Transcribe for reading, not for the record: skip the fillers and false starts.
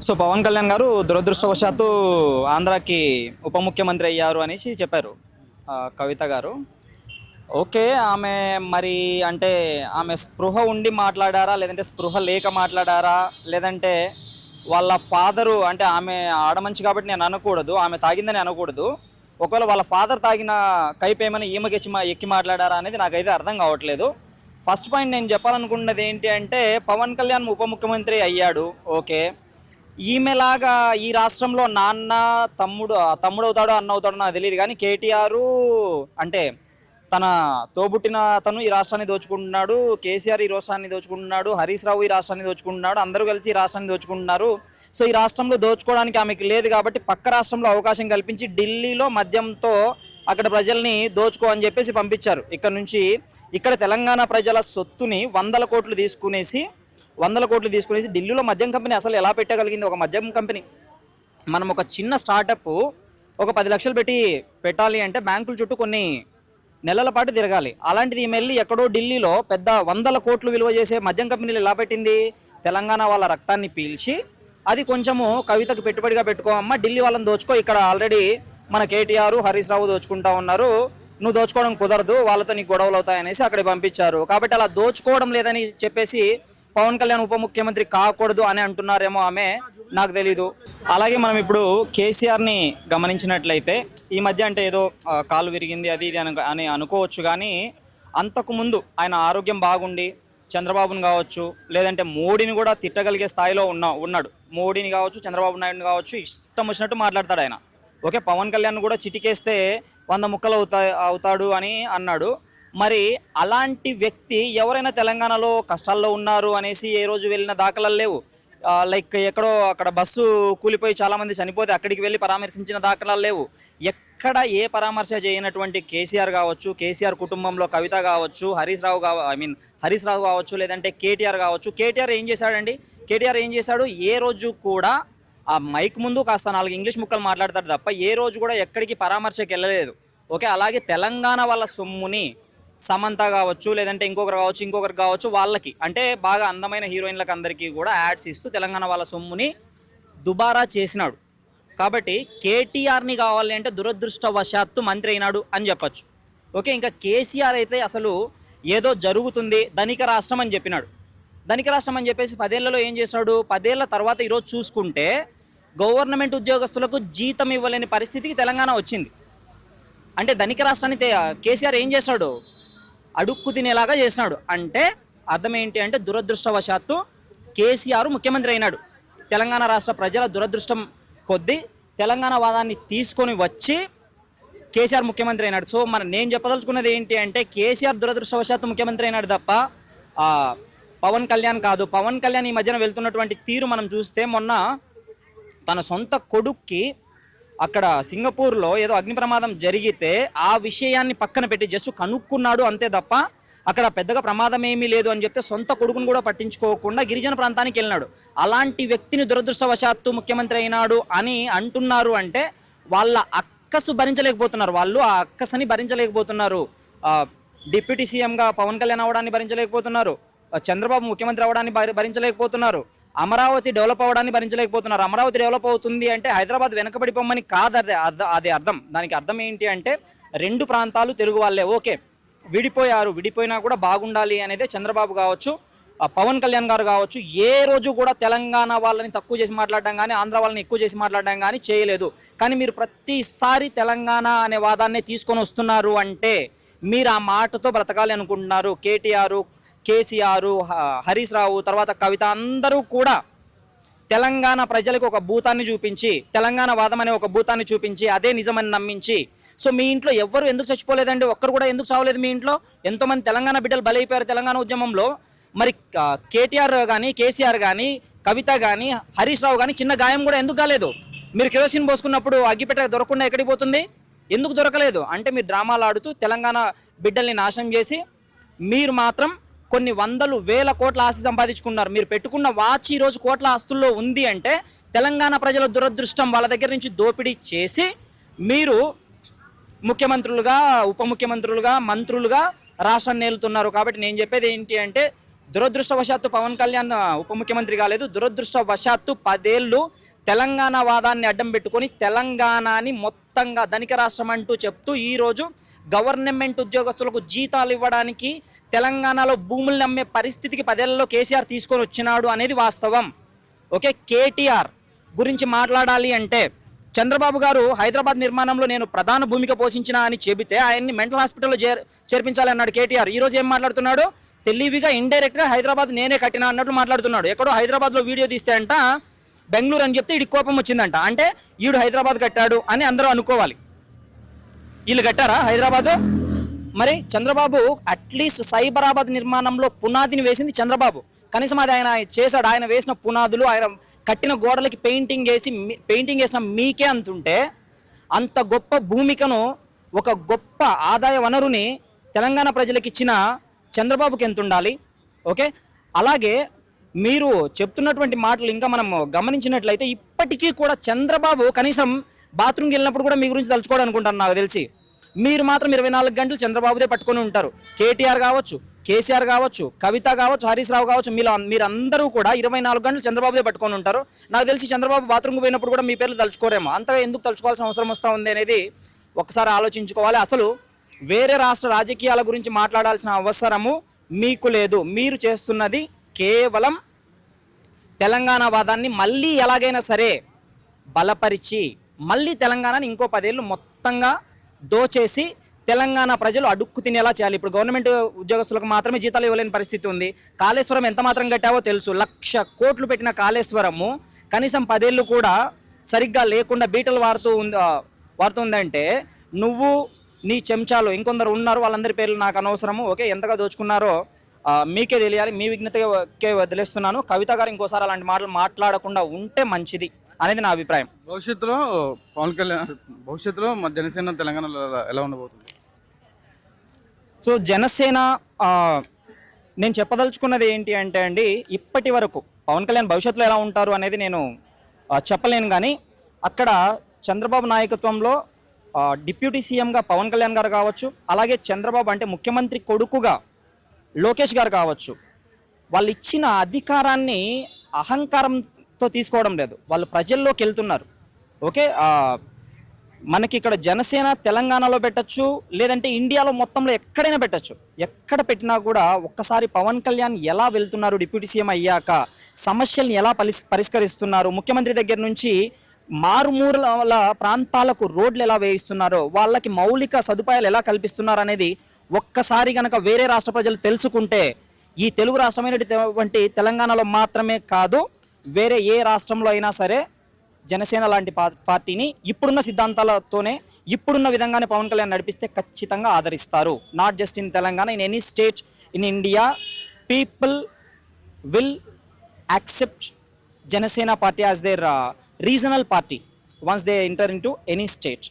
So Pawan Kalyan గారు దురదృష్టవశాత్తు ఆంధ్రాకి ఉప ముఖ్యమంత్రి అయ్యారు అనేసి చెప్పారు కవిత గారు. ఓకే, ఆమె మరి అంటే ఆమె స్పృహ ఉండి మాట్లాడారా, లేదంటే స్పృహ లేక మాట్లాడారా, లేదంటే వాళ్ళ ఫాదరు అంటే ఆమె ఆడమంచి కాబట్టి నేను అనకూడదు, ఆమె తాగిందని అనకూడదు, ఒకవేళ వాళ్ళ ఫాదర్ తాగిన కైపు ఏమైనా ఈమెకి ఎక్కి మాట్లాడారా అనేది నాకైతే అర్థం కావట్లేదు. ఫస్ట్ పాయింట్ నేను చెప్పాలనుకున్నది ఏంటి అంటే, పవన్ కళ్యాణ్ ఉప ముఖ్యమంత్రి అయ్యాడు, ఓకే. ఈమెలాగా ఈ రాష్ట్రంలో నాన్న తమ్ముడు తమ్ముడు అవుతాడో అన్న అవుతాడో నాకు తెలియదు, కానీ కేటీఆర్ అంటే తన తోబుట్టిన అతను ఈ రాష్ట్రాన్ని దోచుకుంటున్నాడు, కేసీఆర్ ఈ రాష్ట్రాన్ని దోచుకుంటున్నాడు, హరీష్ రావు ఈ రాష్ట్రాన్ని దోచుకుంటున్నాడు, అందరూ కలిసి ఈ రాష్ట్రాన్ని దోచుకుంటున్నారు. సో ఈ రాష్ట్రంలో దోచుకోవడానికి ఆమెకి లేదు కాబట్టి పక్క రాష్ట్రంలో అవకాశం కల్పించి ఢిల్లీలో మద్యంతో అక్కడ ప్రజల్ని దోచుకో అని చెప్పేసి పంపించారు. ఇక్కడ నుంచి ఇక్కడ తెలంగాణ ప్రజల సొత్తుని వందల కోట్లు తీసుకునేసి ఢిల్లీలో మద్యం కంపెనీ అసలు ఎలా పెట్టగలిగింది? ఒక మద్యం కంపెనీ మనం ఒక చిన్న స్టార్టప్ ఒక 10 లక్షలు పెట్టాలి అంటే బ్యాంకుల చుట్టూ కొన్ని నెలల పాటు తిరగాలి. అలాంటిది వెళ్ళి ఎక్కడో ఢిల్లీలో పెద్ద 100 కోట్లు విలువ చేసే మద్యం కంపెనీలు ఎలా పెట్టింది? తెలంగాణ వాళ్ళ రక్తాన్ని పీల్చి అది కొంచెము కవితకు పెట్టుబడిగా పెట్టుకోమమ్మా, ఢిల్లీ వాళ్ళని దోచుకో, ఇక్కడ ఆల్రెడీ మన కేటీఆర్ హరీష్ రావు దోచుకుంటా ఉన్నారు, నువ్వు దోచుకోవడం కుదరదు, వాళ్ళతో నీకు గొడవలు అవుతాయనేసి అక్కడికి పంపించారు. కాబట్టి అలా దోచుకోవడం లేదని చెప్పేసి పవన్ కళ్యాణ్ ఉప ముఖ్యమంత్రి కాకూడదు అని అంటున్నారేమో ఆమె, నాకు తెలీదు. అలాగే మనం ఇప్పుడు కేసీఆర్ని గమనించినట్లయితే ఈ మధ్య అంటే ఏదో కాలు విరిగింది అది ఇది అని అనుకోవచ్చు, కానీ అంతకుముందు ఆయన ఆరోగ్యం బాగుండి చంద్రబాబుని కావచ్చు, లేదంటే మోడీని కూడా తిట్టగలిగే స్థాయిలో ఉన్నాడు. మోడీని కావచ్చు, చంద్రబాబు నాయుడుని కావచ్చు, ఇష్టం వచ్చినట్టు మాట్లాడతాడు ఆయన. ఓకే, పవన్ కళ్యాణ్ కూడా చిటికేస్తే 100 ముక్కలు అవుతాడు అని అన్నాడు. మరి అలాంటి వ్యక్తి ఎవరైనా తెలంగాణలో కష్టాల్లో ఉన్నారు అనేసి ఏ రోజు వెళ్ళిన దాఖలాలు లేవు. లైక్ ఎక్కడో అక్కడ బస్సు కూలిపోయి చాలామంది చనిపోతే అక్కడికి వెళ్ళి పరామర్శించిన దాఖలాలు లేవు. ఎక్కడ ఏ పరామర్శ చేయనటువంటి కేసీఆర్ కావచ్చు, కేసీఆర్ కుటుంబంలో కవిత కావచ్చు, హరీష్ రావు కావచ్చు, లేదంటే కేటీఆర్ కావచ్చు. కేటీఆర్ ఏం చేశాడు? ఏ రోజు కూడా ఆ మైక్ ముందు కాస్త 4 ఇంగ్లీష్ ముక్కలు మాట్లాడతాడు తప్ప ఏ రోజు కూడా ఎక్కడికి పరామర్శకి వెళ్ళలేదు. ఓకే, అలాగే తెలంగాణ వాళ్ళ సొమ్ముని సమంత కావచ్చు, లేదంటే ఇంకొకరు కావచ్చు వాళ్ళకి అంటే బాగా అందమైన హీరోయిన్లకు అందరికీ కూడా యాడ్స్ ఇస్తూ తెలంగాణ వాళ్ళ సొమ్ముని దుబారా చేసినాడు. కాబట్టి కేటీఆర్ని కావాలి అంటే దురదృష్టవశాత్తు మంత్రి అయినాడు అని చెప్పచ్చు. ఓకే, ఇంకా కేసీఆర్ అయితే అసలు ఏదో జరుగుతుంది ధనిక రాష్ట్రం అని చెప్పినాడు. ధనిక రాష్ట్రం అని చెప్పేసి 10 ఏళ్లలో ఏం చేశాడు? 10 ఏళ్ల తర్వాత ఈరోజు చూసుకుంటే గవర్నమెంట్ ఉద్యోగస్తులకు జీతం ఇవ్వలేని పరిస్థితికి తెలంగాణ వచ్చింది. అంటే ధనిక రాష్ట్రాన్ని కేసీఆర్ ఏం చేశాడు? అడుక్కు తినేలాగా చేసినాడు. అంటే అర్థం ఏంటి అంటే దురదృష్టవశాత్తు కేసీఆర్ ముఖ్యమంత్రి అయినాడు. తెలంగాణ రాష్ట్ర ప్రజల దురదృష్టం కొద్దీ తెలంగాణ వాదాన్ని తీసుకొని వచ్చి కేసీఆర్ ముఖ్యమంత్రి అయినాడు. సో నేను చెప్పదలుచుకున్నది ఏంటి అంటే కేసీఆర్ దురదృష్టవశాత్తు ముఖ్యమంత్రి అయినాడు తప్ప పవన్ కళ్యాణ్ కాదు. పవన్ కళ్యాణ్ ఈ మధ్యన వెళ్తున్నటువంటి తీరు మనం చూస్తే మొన్న తన సొంత కొడుక్కి అక్కడ సింగపూర్లో ఏదో అగ్ని ప్రమాదం జరిగితే ఆ విషయాన్ని పక్కన పెట్టి జస్ట్ కనుక్కున్నాడు అంతే తప్ప అక్కడ పెద్దగా ప్రమాదం ఏమీ లేదు అని చెప్తే సొంత కొడుకును కూడా పట్టించుకోకుండా గిరిజన ప్రాంతానికి వెళ్ళినాడు. అలాంటి వ్యక్తిని దురదృష్టవశాత్తు ముఖ్యమంత్రి అయినాడు అని అంటున్నారు అంటే వాళ్ళ అక్కసు భరించలేకపోతున్నారు, వాళ్ళు ఆ అక్కసని భరించలేకపోతున్నారు. డిప్యూటీ సీఎంగా పవన్ కళ్యాణ్ అవ్వడాన్ని భరించలేకపోతున్నారు, చంద్రబాబు ముఖ్యమంత్రి అవ్వడాన్ని భరించలేకపోతున్నారు, అమరావతి డెవలప్ అవ్వడాన్ని భరించలేకపోతున్నారు. అమరావతి డెవలప్ అవుతుంది అంటే హైదరాబాద్ వెనకబడిపోమని కాదు అది అర్థం. దానికి అర్థం ఏంటి అంటే 2 ప్రాంతాలు తెలుగు వాళ్ళే, ఓకే, విడిపోయినా కూడా బాగుండాలి అనేది చంద్రబాబు కావచ్చు, పవన్ కళ్యాణ్ గారు కావచ్చు ఏ రోజు కూడా తెలంగాణ వాళ్ళని తక్కువ చేసి మాట్లాడడం కానీ ఆంధ్ర వాళ్ళని ఎక్కువ చేసి మాట్లాడడం కానీ చేయలేదు. కానీ మీరు ప్రతిసారి తెలంగాణ అనే వాదాన్ని తీసుకొని వస్తున్నారు అంటే మీరు ఆ మాటతో బ్రతకాలి అనుకుంటున్నారు. కేసీఆర్, హరీష్ రావు, తర్వాత కవిత అందరూ కూడా తెలంగాణ ప్రజలకు ఒక భూతాన్ని చూపించి, తెలంగాణ వాదం అనే ఒక భూతాన్ని చూపించి అదే నిజమని నమ్మించి, సో మీ ఇంట్లో ఎవ్వరు ఎందుకు చచ్చిపోలేదండి? ఒక్కరు కూడా ఎందుకు చావలేదు మీ ఇంట్లో? ఎంతోమంది తెలంగాణ బిడ్డలు బలైపోయారు తెలంగాణ ఉద్యమంలో. మరి కేటీఆర్ కానీ, కేసీఆర్ కానీ, కవిత కానీ, హరీష్ రావు కానీ చిన్న గాయం కూడా ఎందుకు కాలేదు? మీరు కెరోసిన్ పోసుకున్నప్పుడు అగ్గిపెట్ట దొరకకుండా ఎక్కడికి పోతుంది? ఎందుకు దొరకలేదు? అంటే మీరు డ్రామాలు ఆడుతూ తెలంగాణ బిడ్డల్ని నాశనం చేసి మీరు మాత్రం కొన్ని వందలు వేల కోట్ల ఆస్తి సంపాదించుకున్నారు. మీరు పెట్టుకున్న వాచ్ ఈరోజు కోట్ల ఆస్తుల్లో ఉంది అంటే తెలంగాణ ప్రజల దురదృష్టం. వాళ్ళ దగ్గర నుంచి దోపిడీ చేసి మీరు ముఖ్యమంత్రులుగా, ఉప ముఖ్యమంత్రులుగా, మంత్రులుగా రాష్ట్రాన్ని నేలుతున్నారు. కాబట్టి నేను చెప్పేది ఏంటి అంటే దురదృష్టవశాత్తు పవన్ కళ్యాణ్ ఉప ముఖ్యమంత్రి కాలేదు. దురదృష్టవశాత్తు 10 ఏళ్ళు తెలంగాణ వాదాన్ని అడ్డం పెట్టుకొని తెలంగాణని మొత్తంగా ధనిక రాష్ట్రం అంటూ చెప్తూ ఈరోజు గవర్నమెంట్ ఉద్యోగస్తులకు జీతాలు ఇవ్వడానికి తెలంగాణలో భూములు నమ్మే పరిస్థితికి 10 ఏళ్లలో కేసీఆర్ తీసుకొని వచ్చినాడు అనేది వాస్తవం. ఓకే, కేటీఆర్ గురించి మాట్లాడాలి అంటే చంద్రబాబు గారు హైదరాబాద్ నిర్మాణంలో నేను ప్రధాన భూమిక పోషించిన అని చెబితే ఆయన్ని మెంటల్ హాస్పిటల్లో చేర్పించాలి అన్నాడు కేటీఆర్. ఈరోజు ఏం మాట్లాడుతున్నాడు? తెలివిగా ఇండైరెక్ట్గా హైదరాబాద్ నేనే కట్టినా అన్నట్లు మాట్లాడుతున్నాడు. ఎక్కడో హైదరాబాద్లో వీడియో తీస్తే అంట బెంగళూరు అని చెప్తే ఈడికి కోపం వచ్చిందంట. అంటే ఈడు హైదరాబాద్ కట్టాడు అని అందరూ అనుకోవాలి. వీళ్ళు కట్టారా హైదరాబాదు? మరి చంద్రబాబు అట్లీస్ట్ సైబరాబాద్ నిర్మాణంలో పునాదిని వేసింది చంద్రబాబు. కనీసం అది ఆయన చేశాడు. ఆయన వేసిన పునాదులు, ఆయన కట్టిన గోడలకి పెయింటింగ్ వేసిన మీకే అంతుంటే అంత గొప్ప భూమికను, ఒక గొప్ప ఆదాయ వనరుని తెలంగాణ ప్రజలకు ఇచ్చిన చంద్రబాబుకి ఎంత ఉండాలి? ఓకే, అలాగే మీరు చెప్తున్నటువంటి మాటలు ఇంకా మనం గమనించినట్లయితే ఇప్పటికీ కూడా చంద్రబాబు కనీసం బాత్రూమ్కి వెళ్ళినప్పుడు కూడా మీ గురించి తలుచుకోవడం అనుకుంటాను నాకు తెలిసి. మీరు మాత్రం 24 గంటలు చంద్రబాబుదే పట్టుకొని ఉంటారు. కేటీఆర్ కావచ్చు, కేసీఆర్ కావచ్చు, కవిత కావచ్చు, హరీష్ రావు కావచ్చు, మీరందరూ కూడా 24 గంటలు చంద్రబాబుదే పట్టుకొని ఉంటారు. నాకు తెలిసి చంద్రబాబు బాత్రూమ్కి పోయినప్పుడు కూడా మీ పేర్లు తలుచుకోరేమో. అంతగా ఎందుకు తలుచుకోవాల్సిన అవసరం వస్తూ ఉంది అనేది ఒకసారి ఆలోచించుకోవాలి. అసలు వేరే రాష్ట్ర రాజకీయాల గురించి మాట్లాడాల్సిన అవసరము మీకు లేదు. మీరు చేస్తున్నది కేవలం తెలంగాణ వాదాన్ని మళ్ళీ ఎలాగైనా సరే బలపరిచి మళ్ళీ తెలంగాణని ఇంకో 10 ఏళ్ళు మొత్తంగా దోచేసి తెలంగాణ ప్రజలు అడుక్కు తినేలా చేయాలి. ఇప్పుడు గవర్నమెంట్ ఉద్యోగస్తులకు మాత్రమే జీతాలు ఇవ్వలేని పరిస్థితి ఉంది. కాళేశ్వరం ఎంత మాత్రం కట్టావో తెలుసు. 1,00,000 కోట్లు పెట్టిన కాళేశ్వరము కనీసం 10 ఏళ్ళు కూడా సరిగ్గా లేకుండా బీటలు వారుతుందంటే నువ్వు, నీ చెంచాలు ఇంకొందరు ఉన్నారు, వాళ్ళందరి పేర్లు నాకు అనవసరము. ఓకే, ఎంతగా దోచుకున్నారో మీకే తెలియాలి. మీ విజ్ఞతకే వదిలేస్తున్నాను. కవిత గారు ఇంకోసారి అలాంటి మాటలు మాట్లాడకుండా ఉంటే మంచిది అనేది నా అభిప్రాయం. భవిష్యత్తులో పవన్ కళ్యాణ్ భవిష్యత్తులో మా జనసేన తెలంగాణలో ఎలా ఉండబోతుంది? సో జనసేన నేను చెప్పదలుచుకున్నది ఏంటి అంటే అండి, ఇప్పటి వరకు పవన్ కళ్యాణ్ భవిష్యత్తులో ఎలా ఉంటారు అనేది నేను చెప్పలేను. కానీ అక్కడ చంద్రబాబు నాయకత్వంలో డిప్యూటీ సీఎంగా పవన్ కళ్యాణ్ గారు కావచ్చు, అలాగే చంద్రబాబు అంటే ముఖ్యమంత్రి కొడుకుగా లోకేష్ గారు కావచ్చు, వాళ్ళు ఇచ్చిన అధికారాన్ని అహంకారంతో తీసుకోవడం లేదు. వాళ్ళు ప్రజల్లోకి వెళ్తున్నారు. ఓకే, మనకి ఇక్కడ జనసేన తెలంగాణలో పెట్టచ్చు, లేదంటే ఇండియాలో మొత్తంలో ఎక్కడైనా పెట్టచ్చు. ఎక్కడ పెట్టినా కూడా ఒక్కసారి పవన్ కళ్యాణ్ ఎలా వెళ్తున్నారు, డిప్యూటీ సీఎం అయ్యాక సమస్యల్ని ఎలా పరిష్కరిస్తున్నారు, ముఖ్యమంత్రి దగ్గర నుంచి మారుమూల ప్రాంతాలకు రోడ్లు ఎలా వేయిస్తున్నారో, వాళ్ళకి మౌలిక సదుపాయాలు ఎలా కల్పిస్తున్నారు అనేది ఒక్కసారి కనుక వేరే రాష్ట్ర ప్రజలు తెలుసుకుంటే ఈ తెలుగు రాష్ట్రమైనటువంటి తెలంగాణలో మాత్రమే కాదు, వేరే ఏ రాష్ట్రంలో అయినా సరే జనసేన లాంటి పార్టీని ఇప్పుడున్న సిద్ధాంతాలతోనే ఇప్పుడున్న విధంగానే పవన్ కళ్యాణ్ నడిపిస్తే ఖచ్చితంగా ఆదరిస్తారు. Not just in Telangana, in any state in India people will accept Janasena party as their regional party once they enter into any state.